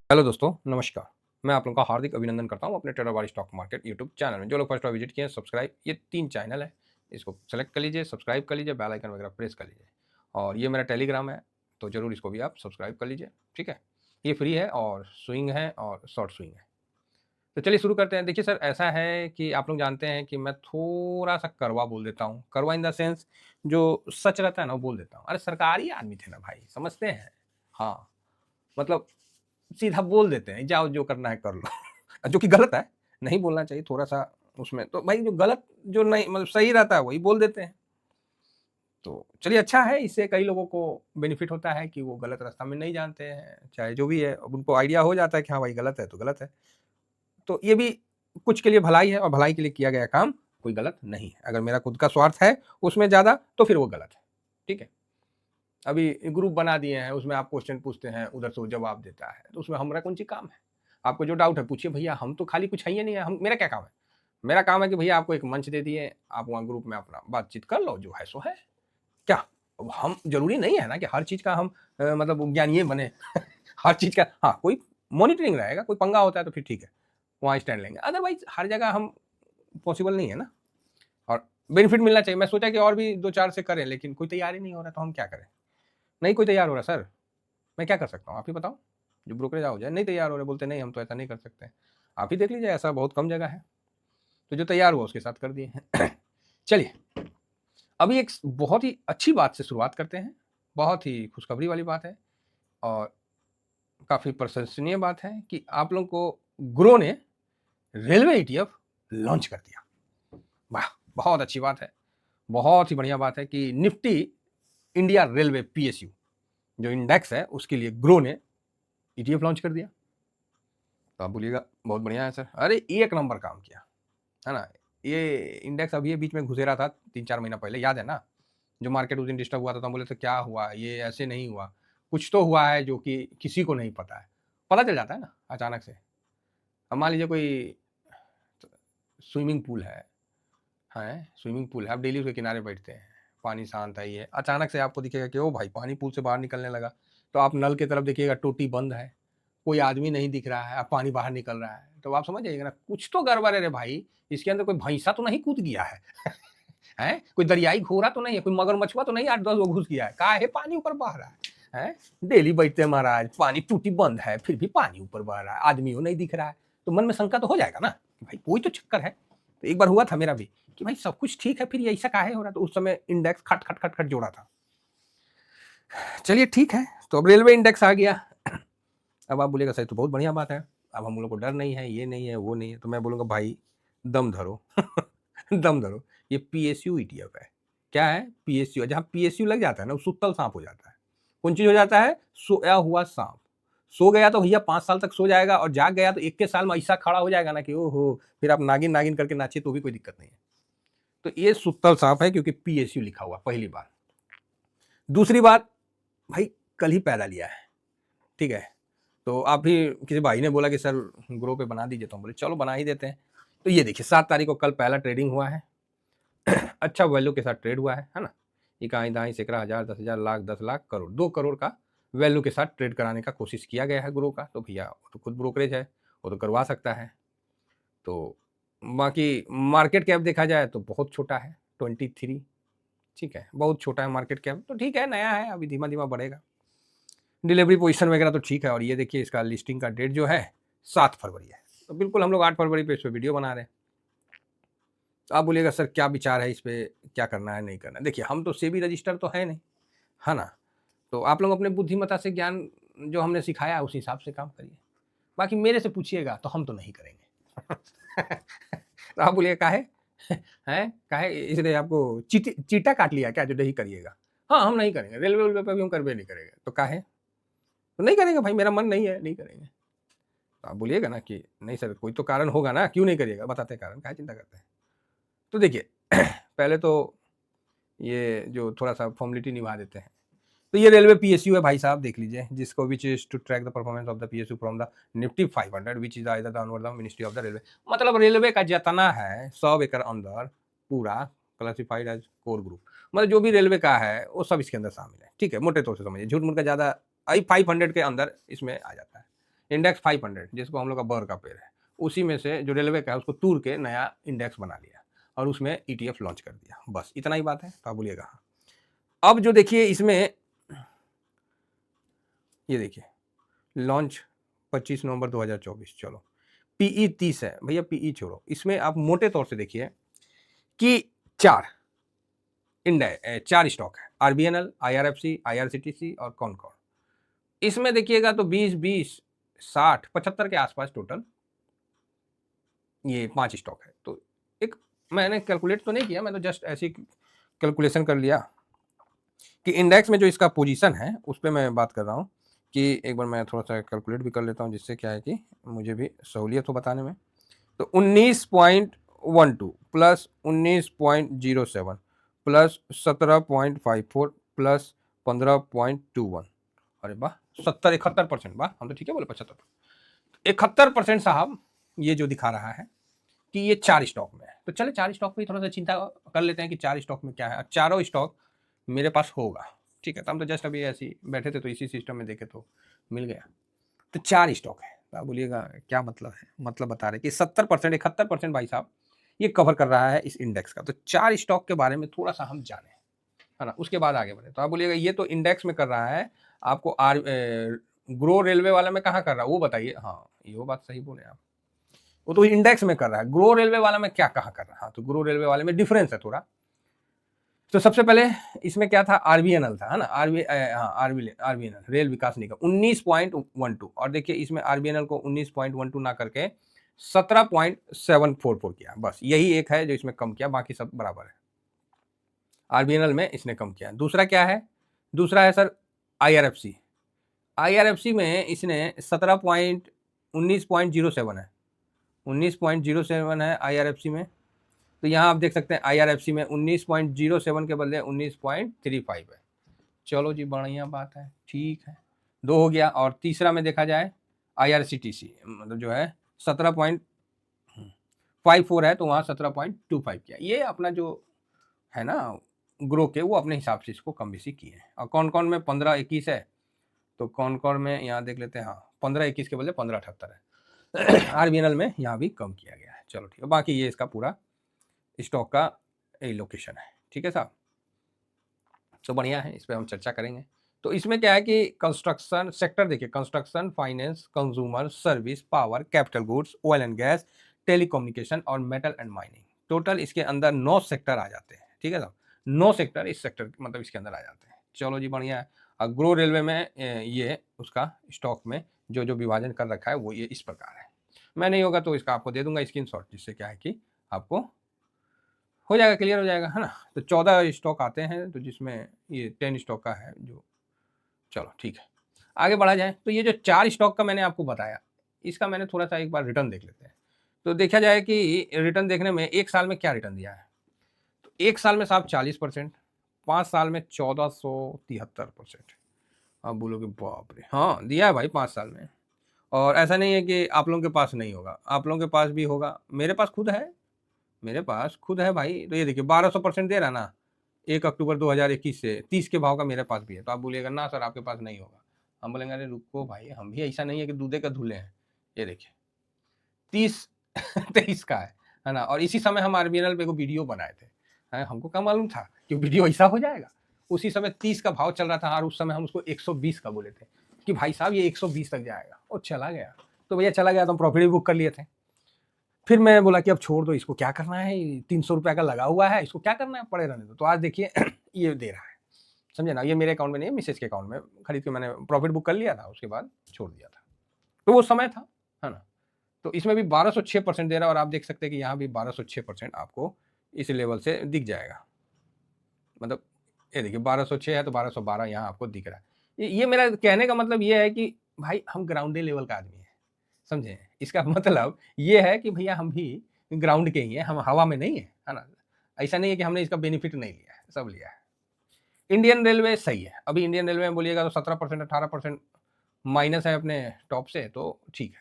Hello दोस्तों, नमस्कार। मैं आप लोगों का हार्दिक अभिनंदन करता हूँ अपने ट्रेडरवाड़ी स्टॉक मार्केट यूट्यूब चैनल में। जो लोग फर्स्ट बार विजिट किए हैं, सब्सक्राइब, ये 3 चैनल है, इसको सेलेक्ट कर लीजिए, सब्सक्राइब कर लीजिए, बेल आइकन वगैरह प्रेस कर लीजिए। और ये मेरा टेलीग्राम है, तो ज़रूर इसको भी आप सब्सक्राइब कर लीजिए, ठीक है? ये फ्री है और स्विंग है और शॉर्ट स्विंग है। तो चलिए शुरू करते हैं। देखिए सर, ऐसा है कि आप लोग जानते हैं कि मैं थोड़ा-सा कड़वा बोल देता हूँ। कड़वा इन द सेंस जो सच रहता है ना, वो बोल देता हूँ। अरे सरकारी आदमी थे ना भाई, समझते हैं? हाँ, मतलब सीधा बोल देते हैं, जाओ जो करना है कर लो। जो कि गलत है, नहीं बोलना चाहिए थोड़ा-सा उसमें तो भाई जो गलत जो नहीं मतलब सही रहता है वही बोल देते हैं। तो चलिए अच्छा है, इससे कई लोगों को बेनिफिट होता है कि वो गलत रास्ता में नहीं जानते हैं, चाहे जो भी है, अब उनको आइडिया हो जाता है कि हाँ भाई गलत है तो गलत है। तो ये भी कुछ के लिए भलाई है और भलाई के लिए किया गया काम कोई गलत नहीं है। अगर मेरा खुद का स्वार्थ है उसमें ज़्यादा तो फिर वो गलत है, ठीक है? अभी ग्रुप बना दिए हैं, उसमें आप क्वेश्चन पूछते हैं, उधर से वो जवाब देता है, तो उसमें हमारा कौन-सी काम है? आपको जो डाउट है पूछिए भैया, हम तो खाली कुछ है ही नहीं है, हम मेरा क्या काम है? मेरा काम है कि भैया आपको एक मंच दे दिए, आप वहाँ ग्रुप में अपना बातचीत कर लो, जो है सो है। क्या? अब हम ज़रूरी नहीं है ना कि हर चीज़ का हम मतलब ज्ञानी बने। हर चीज़ का हाँ, कोई मॉनिटरिंग रहेगा, कोई पंगा होता है तो फिर ठीक है, वहाँ स्टैंड लेंगे। अदरवाइज़ हर जगह हम पॉसिबल नहीं है ना और बेनिफिट मिलना चाहिए। मैं सोचा कि और भी 2-4 से करें, लेकिन कोई तैयार ही नहीं हो रहा, तो हम क्या करें? नहीं कोई तैयार हो रहा सर, मैं क्या कर सकता हूँ? आप ही बताओ? जो ब्रोकरेज हाउस है, नहीं तैयार हो रहे, बोलते नहीं हम तो ऐसा नहीं कर सकते। आप ही देख लीजिए, ऐसा बहुत कम जगह है। तो जो तैयार हुआ उसके साथ कर दिए हैं। चलिए, अभी एक बहुत ही अच्छी बात से शुरुआत करते हैं। बहुत ही खुशखबरी वाली बात है और काफ़ी प्रशंसनीय बात है कि आप लोगों को ग्रो ने रेलवे ईटीएफ लॉन्च कर दिया। वाह! बहुत अच्छी बात है। बहुत ही बढ़िया बात है कि निफ्टी इंडिया रेलवे पीएसयू जो इंडेक्स है उसके लिए ग्रो ने ईटीएफ लॉन्च कर दिया। तो आप बोलिएगा बहुत बढ़िया है सर। अरे एक नंबर काम किया, है ना? ये इंडेक्स अभी ये बीच में घुसेरा था 3-4 महीना पहले, याद है ना? जो मार्केट उस दिन डिस्टर्ब हुआ था तो हम बोले थे क्या हुआ? ये ऐसे नहीं हुआ। कुछ तो हुआ है जो कि किसी को नहीं पता है। पता चल जाता है ना अचानक से। अब मान लीजिए कोई स्विमिंग पूल है, स्विमिंग पूल है, आप डेली उसके किनारे बैठते हैं, पानी शांत है ये, अचानक से आपको दिखेगा कि ओ भाई पानी पूल से बाहर निकलने लगा, तो आप नल की तरफ देखिएगा टोटी बंद है, कोई आदमी नहीं दिख रहा है, अब पानी बाहर निकल रहा है, तो आप समझ जाइएगा ना कुछ तो गड़बड़ है रे भाई, इसके अंदर कोई भैंसा तो नहीं कूद गया है। हैं? कोई दरियाई घोड़ा तो नहीं है, कोई मगरमच्छुआ तो नहीं 8-10 गो घुस गया है, काहे पानी ऊपर बह रहा है? हैं? डेली बैठते हैं महाराज, पानी टूटी बंद है, फिर भी पानी ऊपर बह रहा है, आदमियों नहीं दिख रहा है, तो मन में शंका तो हो जाएगा ना, कि भाई कोई तो चक्कर है। तो एक बार हुआ था मेरा भी, कि भाई सब कुछ ठीक है, फिर ये ऐसा काहे हो रहा है? तो उस समय इंडेक्स खट, खट, खट, खट जोड़ा था। चलिए ठीक है, तो अब रेलवे इंडेक्स आ गया। अब आप बोलिएगा सर तो बहुत बढ़िया बात है, अब हम लोग को डर नहीं है, ये नहीं है, वो नहीं है, तो मैं बोलूँगा भाई दम धरो। दम धरो, ये पीएसयू ईटीएफ है। क्या है? पीएसयू, जहाँ पीएसयू लग जाता है ना, वो सुतल साँप हो जाता है। कौन चीज़ हो जाता है? सोया हुआ साँप। सो गया तो भैया 5 साल तक सो जाएगा और जाग गया तो 21 साल में ऐसा खड़ा हो जाएगा ना कि ओहो! फिर आप नागिन-नागिन करके नाचिए तो भी कोई दिक्कत नहीं है। तो ये सुतल साँप है क्योंकि पीएसयू लिखा हुआ पहली बात। दूसरी बात, भाई कल ही पैदा लिया है, ठीक है? तो आप भी किसी भाई ने बोला कि सर ग्रो पे बना दीजिए, तो हम बोले चलो बना ही देते हैं। तो ये देखिए 7 तारीख को कल पहला ट्रेडिंग हुआ है। अच्छा वैल्यू के साथ ट्रेड हुआ है ना? इकाई-दाई, सैकड़ा, हज़ार, 10,000, लाख, 10 लाख, करोड़, 2 करोड़ का वैल्यू के साथ ट्रेड कराने का कोशिश किया गया है ग्रो का, तो भैया वो तो खुद ब्रोकरेज है, वो तो करवा सकता है। तो बाकी मार्केट कैप देखा जाए तो बहुत छोटा है, 23, ठीक है? बहुत छोटा है मार्केट कैप, तो ठीक है, नया है, अभी धीमा-धीमा बढ़ेगा। डिलीवरी पोज़ीशन वगैरह तो ठीक है और ये देखिए इसका लिस्टिंग का डेट जो है 7 फरवरी है। तो बिल्कुल हम लोग 8 फरवरी पे इस पे वीडियो बना रहे हैं। तो आप बोलिएगा सर क्या विचार है इस पे, क्या करना है, नहीं करना है? देखिए हम तो सेबी रजिस्टर तो है नहीं, है ना? तो आप लोग अपने बुद्धिमत्ता से ज्ञान जो हमने सिखाया है उस हिसाब से काम करिए। बाकी मेरे से पूछिएगा तो हम तो नहीं करेंगे। तो आप बोलिएगा काहे? हैं? काहे इसलिए आपको चीटा काट लिया क्या जो नहीं करिएगा? हाँ, हम नहीं करेंगे, रेलवे-वेलवे पे भी हम करबे नहीं करेंगे। तो काहे? तो नहीं करेंगे भाई, मेरा मन नहीं है, नहीं करेंगे। तो आप बोलिएगा ना कि नहीं सर कोई तो कारण होगा ना, क्यों नहीं करिएगा? बताते हैं कारण, काहे चिंता करते हैं? तो देखिए पहले तो ये जो थोड़ा-सा फ़ॉर्मेलिटी निभा देते हैं। तो ये रेलवे पीएसयू है भाई साहब, देख लीजिए, जिसको which is to track the performance of the PSU from the Nifty 500 which is either the under the ministry of the railway. मतलब रेलवे का जितना है सब एकर अंदर पूरा क्लासिफाइड एज़ कोर ग्रुप। मतलब जो भी रेलवे का है वो सब इसके अंदर शामिल है। ठीक है, मोटे तौर से समझिए, झूठ-मूठ का ज़्यादा 500 के अंदर इसमें आ जाता है। इंडेक्स 500 जिसको हम लोग का बर का पेड़ है, उसी में से जो रेलवे का है उसको तूर के नया इंडेक्स बना लिया और उसमें ETF लॉन्च कर दिया, बस इतना ही बात है। तो आप बोलिएगा हाँ। अब जो देखिए इसमें ये देखिए लॉन्च 25 नवंबर 2024, चलो PE 30 है भैया, PE छोड़ो, इसमें आप मोटे तौर से देखिए कि चार स्टॉक है, RBNL, IRFC, IRCTC और कॉनकॉर। इसमें देखिएगा तो 20, 60, 75 के आसपास टोटल ये 5 स्टॉक है। तो एक मैंने कैलकुलेट तो नहीं किया, मैं तो जस्ट ऐसी कैलकुलेशन कर लिया कि इंडेक्स में जो इसका पोजीशन है उस पर मैं बात कर रहा हूँ कि एक बार मैं थोड़ा सा कैलकुलेट भी कर लेता हूँ, जिससे क्या है कि मुझे भी सहूलियत हो बताने में। तो 19.12 प्लस 19.07 प्लस 17.54 प्लस 15.21, अरे वाह 71% वाह, हम तो ठीक है बोले 71% साहब ये जो दिखा रहा है कि ये 4 स्टॉक में है। तो चले 4 स्टॉक पे थोड़ा सा चिंता कर लेते हैं कि 4 स्टॉक में क्या है। चारों स्टॉक मेरे पास होगा, ठीक है। तो हम तो जस्ट अभी ऐसे ही बैठे थे तो इसी सिस्टम में देखे तो मिल गया। तो 4 स्टॉक है। तो आप बोलिएगा क्या मतलब है, मतलब बता रहे कि 70%, 71% भाई साहब ये कवर कर रहा है इस इंडेक्स का। तो 4 स्टॉक के बारे में थोड़ा सा हम जाने, है ना, उसके बाद आगे बढ़े। तो आप बोलिएगा ये तो इंडेक्स में कर रहा है, आपको ग्रो रेलवे वाला में कहाँ कर रहा है वो बताइए। हाँ ये बात सही बोले आप, वो तो इंडेक्स में कर रहा है, ग्रो रेलवे वाला में क्या कहाँ कर रहा है। तो ग्रो रेलवे वाले में डिफरेंस है थोड़ा। तो सबसे पहले इसमें क्या था, RBNL था, है ना, RBNL रेल विकास निगम 19.12, और देखिए इसमें RBNL को 19.12 ना करके 17.744 किया, बस यही एक है जो इसमें कम किया, बाकी सब बराबर है। RBNL में इसने कम किया। दूसरा क्या है, दूसरा है सर IRFC में इसने 19.07 है, 19.07 है IRFC में। तो यहाँ आप देख सकते हैं IRFC में 19.07 के बदले 19.35 है। चलो जी बढ़िया बात है, ठीक है, 2 हो गया। और तीसरा में देखा जाए IRCTC मतलब जो है 17.54 है, तो वहाँ 17.25 किया। ये अपना जो है ना ग्रो के, वो अपने हिसाब से इसको कम बेसी किए हैं। और कौन कौन में 15-21 है, तो कौन कौन में यहाँ देख लेते हैं। हाँ 15-21 के बदले 15-78 है। RBNL में यहाँ भी कम किया गया है। चलो ठीक है, बाकी ये इसका पूरा स्टॉक का एलोकेशन है, ठीक है साहब। तो बढ़िया है, इस पर हम चर्चा करेंगे। तो इसमें क्या है कि कंस्ट्रक्शन सेक्टर देखिए, construction, finance, consumer, service, power, capital goods, oil and gas, telecommunication और मेटल एंड माइनिंग। टोटल इसके अंदर 9 सेक्टर आ जाते हैं, ठीक है साहब। 9 सेक्टर इस सेक्टर मतलब इसके अंदर आ जाते हैं। चलो जी बढ़िया है। और ग्रो रेलवे में ये उसका स्टॉक में जो जो विभाजन कर रखा है वो ये इस प्रकार है। मैं नहीं होगा तो इसका आपको दे दूंगा स्क्रीनशॉट, जिससे क्या है कि आपको हो जाएगा, क्लियर हो जाएगा, है ना। तो 14 स्टॉक आते हैं, तो जिसमें ये 10 स्टॉक का है जो। चलो ठीक है, आगे बढ़ा जाए। तो ये जो 4 स्टॉक का मैंने आपको बताया, इसका मैंने थोड़ा सा एक बार रिटर्न देख लेते हैं। तो देखा जाए कि रिटर्न देखने में 1 साल में क्या रिटर्न दिया है। तो 1 साल में साहब 40%, 5 साल में 1473%। आप बोलोगे बाप रे, हाँ दिया है भाई 5 साल में। और ऐसा नहीं है कि आप लोगों के पास नहीं होगा, आप लोगों के पास भी होगा, मेरे पास खुद है, मेरे पास खुद है भाई। तो ये देखिए 1200% दे रहा ना 1 अक्टूबर 2021 से 30 के भाव का मेरे पास भी है। तो आप बोलिएगा ना सर आपके पास नहीं होगा, हम बोलेंगे अरे रुको भाई, हम भी ऐसा नहीं है कि दूधे का धुले हैं। ये देखिए 30-23 का है ना। और इसी समय हम RBNL पे को वीडियो बनाए थे, है, हमको क्या मालूम था कि वीडियो ऐसा हो जाएगा। उसी समय 30 का भाव चल रहा था और उस समय हम उसको 120 का बोले थे कि भाई साहब ये 120 तक जाएगा, और चला गया। तो भैया चला गया तो हम प्रॉफिट भी बुक कर लिए थे। फिर मैं बोला कि अब छोड़ दो इसको, क्या करना है, 300 रुपये का लगा हुआ है, इसको क्या करना है, पड़े रहने दो। तो आज देखिए ये दे रहा है, समझे ना। ये मेरे अकाउंट में नहीं है, मिसेज के अकाउंट में खरीद के मैंने प्रॉफिट बुक कर लिया था, उसके बाद छोड़ दिया था। तो वो समय था, है ना। तो इसमें भी 1206% दे रहा है, और आप देख सकते हैं कि यहाँ भी 1206% आपको इस लेवल से दिख जाएगा। मतलब ये देखिए 1206 है तो 1212 यहाँ आपको दिख रहा है। ये मेरा कहने का मतलब ये है कि भाई हम ग्राउंडे लेवल का आदमी है, समझे। इसका मतलब ये है कि भैया हम भी ग्राउंड के ही हैं, हम हवा में नहीं है ना। ऐसा नहीं है कि हमने इसका बेनिफिट नहीं लिया है, सब लिया है। इंडियन रेलवे सही है, अभी इंडियन रेलवे में बोलिएगा तो 17%, 18% माइनस है अपने टॉप से, तो ठीक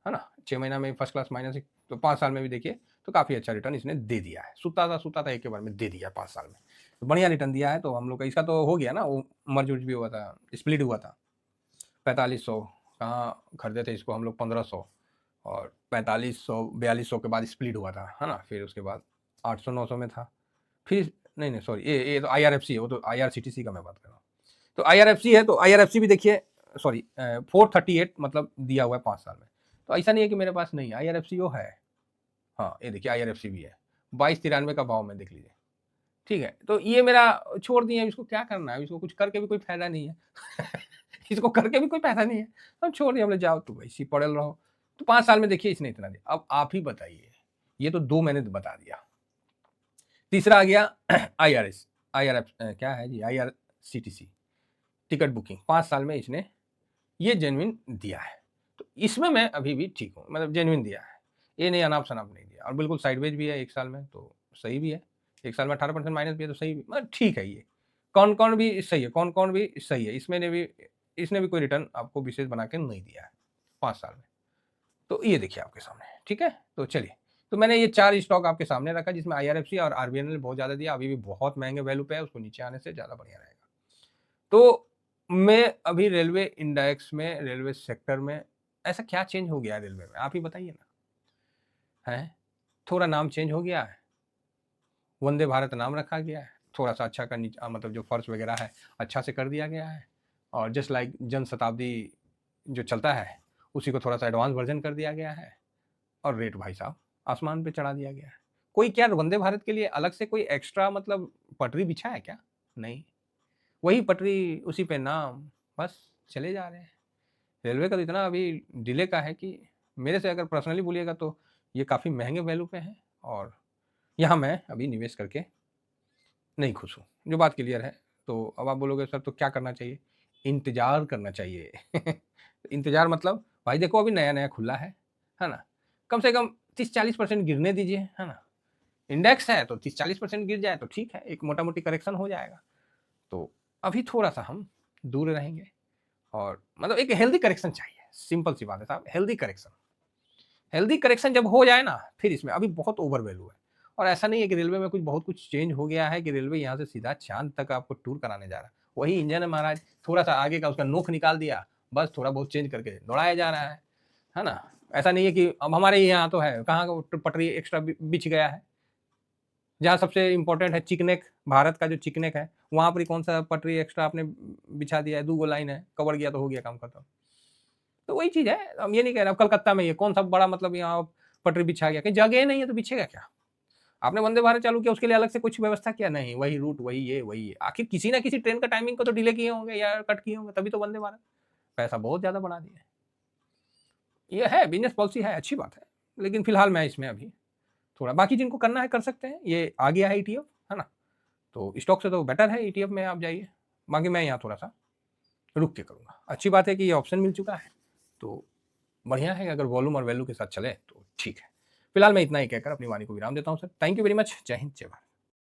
है ना। 6 महीना में फर्स्ट क्लास माइनस, तो 5 साल में भी देखिए तो काफ़ी अच्छा रिटर्न इसने दे दिया है। सुता था एक के बार में दे दिया 5 साल में, तो बढ़िया रिटर्न दिया है। तो हम लोग का इसका तो हो गया ना, वो मर्ज उर्ज भी हुआ था, स्प्लिट हुआ था, 4500 कहाँ खरीदे थे इसको हम लोग 1500 और 4500 4200 के बाद स्प्लिट हुआ था, है ना? फिर उसके बाद 800 900 में था। फिर नहीं सॉरी, ये तो IRFC है, वो तो IRCTC का मैं बात कर रहा हूँ। तो IRFC है, तो IRFC भी देखिए, सॉरी 438 मतलब दिया हुआ है 5 साल में। तो ऐसा नहीं है कि मेरे पास नहीं है, IRFC वो है। हाँ, ये देखिए IRFC भी है, 2293 का भाव में देख लीजिए, ठीक है? तो ये मेरा छोड़ दिए, इसको क्या करना है? इसको कुछ करके भी कोई फ़ायदा नहीं है। इसको करके भी कोई फ़ायदा नहीं है। हम छोड़ दिए, हमने जाओ तुम ऐसे ही पड़े रहो। तो 5 साल में देखिए इसने इतना दिया। अब आप ही बताइए, ये तो 2 मैंने बता दिया। तीसरा आ गया क्या है जी, IRCTC टिकट बुकिंग 5 साल में इसने ये जेन्युइन दिया है। तो इसमें मैं अभी भी ठीक हूँ, मतलब जेन्युइन दिया है। ये नहीं अनाप-शनाप नहीं दिया और बिल्कुल साइडवेज भी है 1 साल में, तो सही भी है। 1 साल में 18% माइनस भी है, तो सही भी, मतलब ठीक है ये। कौन-कौन भी सही है, कौन-कौन भी सही है। इसने भी कोई रिटर्न आपको विशेष बना के नहीं दिया है 5 साल में। तो ये देखिए आपके सामने, ठीक है? तो चलिए, तो मैंने ये 4 स्टॉक आपके सामने रखा, जिसमें IRFC और RVNL ने बहुत ज़्यादा दिया, अभी भी बहुत महँगे वैल्यू पे है, उसको नीचे आने से ज़्यादा बढ़िया रहेगा। तो मैं अभी रेलवे इंडेक्स में, रेलवे सेक्टर में ऐसा क्या चेंज हो गया है रेलवे में? आप ही बताइए ना, हैं? थोड़ा नाम चेंज हो गया है, वंदे भारत नाम रखा गया है, थोड़ा-सा अच्छा का मतलब जो फर्श वगैरह है, अच्छा से कर दिया गया है और जस्ट लाइक जनशताब्दी जो चलता है, उसी को थोड़ा-सा एडवांस वर्ज़न कर दिया गया है और रेट भाई साहब आसमान पे चढ़ा दिया गया है। कोई क्या वंदे भारत के लिए अलग से कोई एक्स्ट्रा मतलब पटरी बिछा है क्या? नहीं। वही पटरी, उसी पे नाम, बस चले जा रहे हैं। रेलवे का तो इतना अभी डिले का है कि मेरे से अगर पर्सनली बोलिएगा तो ये काफ़ी महँगे वैल्यू पे हैं और यहाँ मैं अभी निवेश करके नहीं खुश हूँ। जो बात क्लियर है, तो अब आप बोलोगे सर तो क्या करना चाहिए? इंतज़ार करना चाहिए। इंतज़ार मतलब भाई देखो अभी नया-नया खुला है ना? कम से कम 30-40% गिरने दीजिए, है ना? इंडेक्स है तो 30-40% गिर जाए तो ठीक है, एक मोटा-मोटी करेक्शन हो जाएगा। तो अभी थोड़ा-सा हम दूर रहेंगे और मतलब एक हेल्दी करेक्शन चाहिए, सिंपल सी बात है साहब, हेल्दी करेक्शन। हेल्दी करेक्शन जब हो जाए ना, फिर इसमें अभी बहुत ओवर वैल्यू है और ऐसा नहीं है कि रेलवे में कुछ बहुत कुछ चेंज हो गया है कि रेलवे यहाँ से सीधा चाँद तक आपको टूर कराने जा रहा है। वही इंजन है महाराज, थोड़ा-सा आगे का उसका नोक निकाल दिया, बस थोड़ा बहुत चेंज करके दौड़ाया जा रहा है ना? ऐसा नहीं है कि अब हमारे यहाँ तो है, कहाँ का पटरी एक्स्ट्रा बिछ गया है। जहाँ सबसे इम्पोर्टेंट है चिकनेक, भारत का जो चिकनेक है, वहाँ पर ही कौन-सा पटरी एक्स्ट्रा आपने बिछा दिया है, 2 गो लाइन है, कवर गया तो हो गया काम खत्म। तो वही चीज़ है, हम ये नहीं कह रहे, अब कलकत्ता में ये कौन-सा बड़ा मतलब यहाँ पटरी बिछा गया, कहीं जगह ही नहीं है तो बिछेगा क्या? आपने वंदे भारत चालू किया, उसके लिए अलग से कुछ व्यवस्था किया? नहीं, वही रूट, वही ये। आखिर किसी ना किसी ट्रेन का टाइमिंग को तो डिले किए होंगे या कट किए होंगे, तभी तो वंदे भारत। पैसा बहुत ज़्यादा बढ़ा दिया है। ये है, बिज़नेस पॉलिसी है, अच्छी बात है। लेकिन फिलहाल मैं इसमें अभी थोड़ा, बाकी जिनको करना है कर सकते हैं, ये आ गया है ETF, है ना? तो स्टॉक से तो बेटर है ETF में आप जाइए। बाकी मैं यहाँ थोड़ा-सा रुक के करूँगा। अच्छी बात है कि ये ऑप्शन मिल चुका है, तो बढ़िया है, अगर वॉल्यूम और वैल्यू के साथ चले तो ठीक है। फिलहाल मैं इतना ही कहकर अपनी वाणी को विराम देता हूँ sir. Thank you very much. जय हिंद, जय भारत।